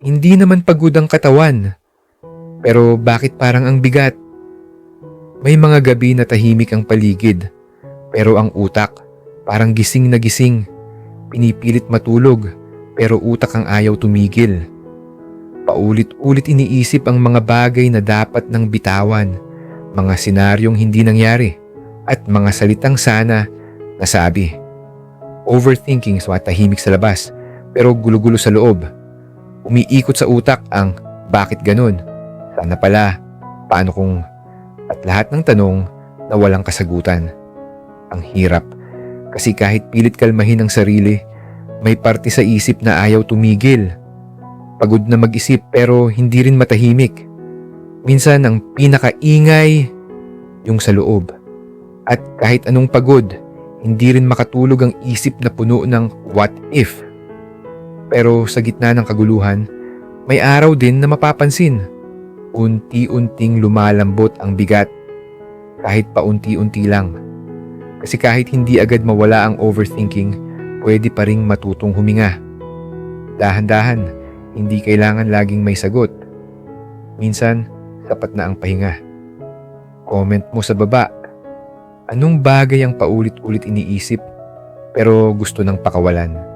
Hindi naman pagod ang katawan, pero bakit parang ang bigat? May mga gabi na tahimik ang paligid, pero ang utak parang gising na gising. Pinipilit matulog, pero utak ang ayaw tumigil. Paulit-ulit iniisip ang mga bagay na dapat nang bitawan, mga senaryong hindi nangyari, at mga salitang sana nasabi. Overthinking tahimik sa labas, pero gulo-gulo sa loob. Umiikot sa utak ang bakit ganun? Sana pala, paano kung... At lahat ng tanong na walang kasagutan. Ang hirap, kasi kahit pilit kalmahin ang sarili, may parte sa isip na ayaw tumigil. Pagod na mag-isip pero hindi rin matahimik. Minsan ang pinakaingay, yung sa loob. At kahit anong pagod, hindi rin makatulog ang isip na puno ng what if. Pero sa gitna ng kaguluhan, may araw din na mapapansin. Unti-unting lumalambot ang bigat, kahit paunti-unti lang. Kasi kahit hindi agad mawala ang overthinking, pwede pa ring matutong huminga. Dahan-dahan, hindi kailangan laging may sagot. Minsan, sapat na ang pahinga. Comment mo sa baba, anong bagay ang paulit-ulit iniisip pero gusto ng pakawalan?